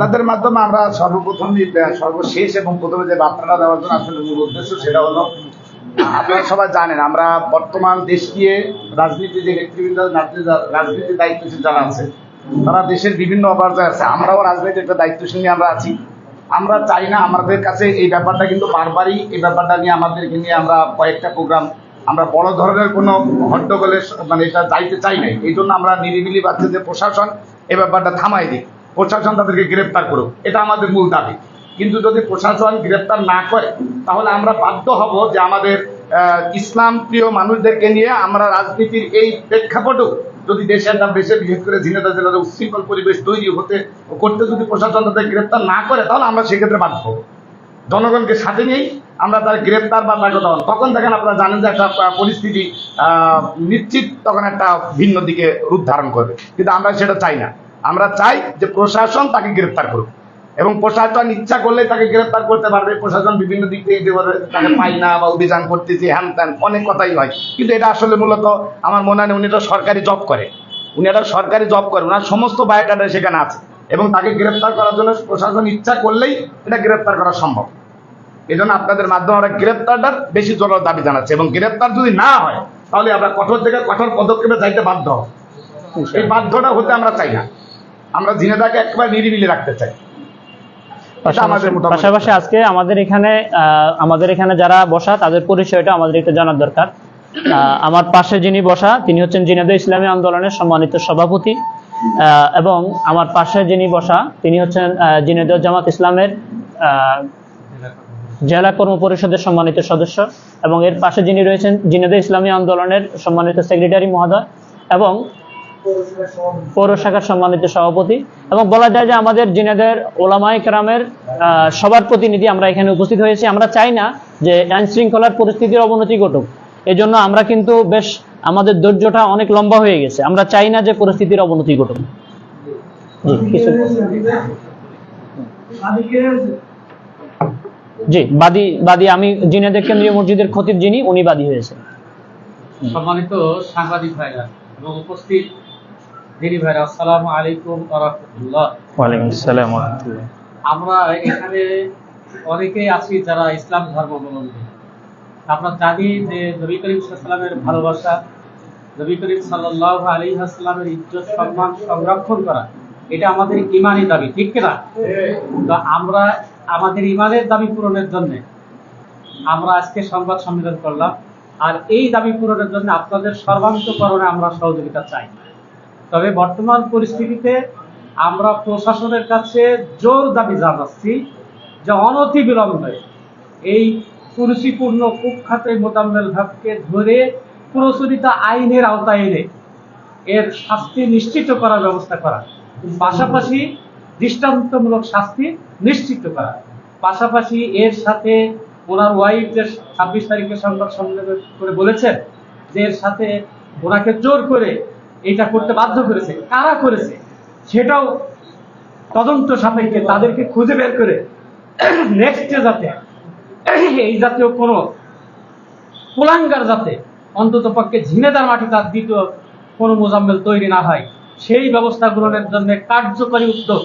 আপনাদের মাধ্যমে আমরা সর্বশেষ এবং প্রথমে যে বার্তাটা দেওয়ার জন্য আসলে মূল উদ্দেশ্য সেটা হলো, আপনারা সবাই জানেন আমরা বর্তমান দেশীয় রাজনীতি যে নেতৃবৃন্দ, রাজনীতির দায়িত্বশীল যারা আছে তারা দেশের বিভিন্ন অপর্যায়ে আছে। আমরাও রাজনীতির একটা দায়িত্বশীল নিয়ে আমরা আছি। আমরা চাই না, আমাদের কাছে এই ব্যাপারটা কিন্তু বারবারই এই ব্যাপারটা নিয়ে আমাদেরকে নিয়ে আমরা কয়েকটা প্রোগ্রাম, আমরা বড় ধরনের কোনো হট্টগোলে মানে এটা যাইতে চাই নাই। এই জন্য আমরা নিরিবিলি পাচ্ছি যে প্রশাসন এই ব্যাপারটা থামাই দিক, প্রশাসন তাদেরকে গ্রেপ্তার করুক, এটা আমাদের মূল দাবি। কিন্তু যদি প্রশাসন গ্রেপ্তার না করে তাহলে আমরা বাধ্য হব যে আমাদের ইসলাম প্রিয় মানুষদেরকে নিয়ে আমরা রাজনীতির এই প্রেক্ষাপটও যদি দেশের বিশেষ করে ঝিনাইদহ জেলার উচ্ছৃঙ্খল পরিবেশ তৈরি করতে যদি প্রশাসন তাদের গ্রেপ্তার না করে তাহলে আমরা সেক্ষেত্রে বাধ্য হব। জনগণকে সাথে নিয়েই আমরা তার গ্রেপ্তার বা তাকে তখন দেখেন আপনারা জানেন যে একটা পরিস্থিতি নিশ্চিত তখন একটা ভিন্ন দিকে রূপ ধারণ করবে। কিন্তু আমরা সেটা চাই না। আমরা চাই যে প্রশাসন তাকে গ্রেপ্তার করুক, এবং প্রশাসন ইচ্ছা করলে তাকে গ্রেপ্তার করতে পারবে। প্রশাসন বিভিন্ন দিক থেকে তাকে পাই না বা অভিযান করতেছে হ্যান ত্যান অনেক কথাই হয়, কিন্তু এটা আসলে মূলত আমার মনে হয় উনি একটা সরকারি জব করে, ওনার সমস্ত বায়োডাটা সেখানে আছে, এবং তাকে গ্রেপ্তার করার জন্য প্রশাসন ইচ্ছা করলেই এটা গ্রেপ্তার করা সম্ভব। এই জন্য আপনাদের মাধ্যমে আমরা গ্রেপ্তারটার বেশি জোরালো দাবি জানাচ্ছি, এবং গ্রেপ্তার যদি না হয় তাহলে আমরা কঠোর থেকে কঠোর পদক্ষেপে যাইতে বাধ্য হব। এই বাধ্যটা হতে আমরা চাই না। আমরা ঝিনাইদহকে একেবারে নিরিবিলি রাখতে চাই। পাশাপাশি আজকে আমাদের এখানে যারা বসা তাদের পরিচয়টা আমাদের একটু জানার দরকার। আমার পাশে যিনি বসা তিনি হচ্ছেন ঝিনাইদহ ইসলামী আন্দোলনের সম্মানিত সভাপতি, এবং আমার পাশে যিনি বসা তিনি হচ্ছেন ঝিনাইদহ জামাত ইসলামের জেলা কর্ম পরিষদের সম্মানিত সদস্য, এবং এর পাশে যিনি রয়েছেন ঝিনাইদহ ইসলামী আন্দোলনের সম্মানিত সেক্রেটারি মহোদয় এবং পৌর শাখার সম্মানিত সভাপতি, এবং বলা যায় যে আমাদের ঝিনাইদহের ওলামায়ে কেরামের সবার প্রতিনিধি আমরা এখানে উপস্থিত হয়েছি। আমরা চাই না যে আইন শৃঙ্খলার পরিস্থিতির অবনতি ঘটুক, এজন্য আমরা কিন্তু বেশ আমাদের ধৈর্যটা অনেক লম্বা হয়ে গেছে। আমরা চাই না যে পরিস্থিতির অবনতি ঘটুক। জি, বাদী আমি ঝিনাইদহ কেন্দ্রীয় মসজিদের খতিব যিনি, উনি বাদী হয়েছে। সম্মানিত সাংবাদিক ভাইরা এবং উপস্থিত দিনী ভাইরা, আসসালামু আলাইকুম ওয়া রাহমাতুল্লাহ। ওয়া আলাইকুম আসসালাম ওয়া রাহমাতুল্লাহ। আমরা এখানে অনেকেই আছি যারা ইসলাম ধর্মাবলম্বী। আমরা জানি যে নবী করিম সাল্লাল্লাহু আলাইহি ওয়াসাল্লামের ভালোবাসা, নবী করিম সাল্লাল্লাহু আলাইহি ওয়াসাল্লামের ইজ্জত সম্মান সংরক্ষণ করা, এটা আমাদের ঈমানি দাবি, ঠিক কিনা? তো আমরা আমাদের ঈমানের দাবি পূরণের জন্য আমরা আজকে সংবাদ সম্মেলন করলাম, আর এই দাবি পূরণের জন্য আপনাদের সর্বান্তকরণে আমরা সহযোগিতা চাই। তবে বর্তমান পরিস্থিতিতে আমরা প্রশাসনের কাছে জোর দাবি জানাচ্ছি যে অনতি বিলম্বে এই কুরুচিপূর্ণ কুখ্যাত মোজাম্মেল হককে ধরে প্রচলিত আইনের আওতায় এনে এর শাস্তি নিশ্চিত করার ব্যবস্থা করা, পাশাপাশি দৃষ্টান্তমূলক শাস্তি নিশ্চিত করা, পাশাপাশি এর সাথে ওনার ওয়াইফ যে 26 তারিখে সংবাদ সম্মেলন করে বলেছেন যে এর সাথে ওনাকে জোর করে এটা করতে বাধ্য করেছে, কারা করেছে সেটাও তদন্ত সাপেক্ষে তাদেরকে খুঁজে বের করে নেক্সটে যাতে এই জাতীয় কোনো কুলাঙ্গার যাতে অন্তত পক্ষে ঝিনাইদহ মাটি তার দ্বিতীয় কোনো মোজাম্মেল তৈরি না হয়, সেই ব্যবস্থা গ্রহণের জন্য কার্যকরী উদ্যোগ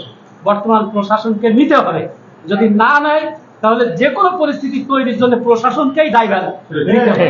বর্তমান প্রশাসনকে নিতে হবে। যদি না নেয় তাহলে যে কোনো পরিস্থিতি তৈরির জন্য প্রশাসনকেই দায়ভার নিতে হবে।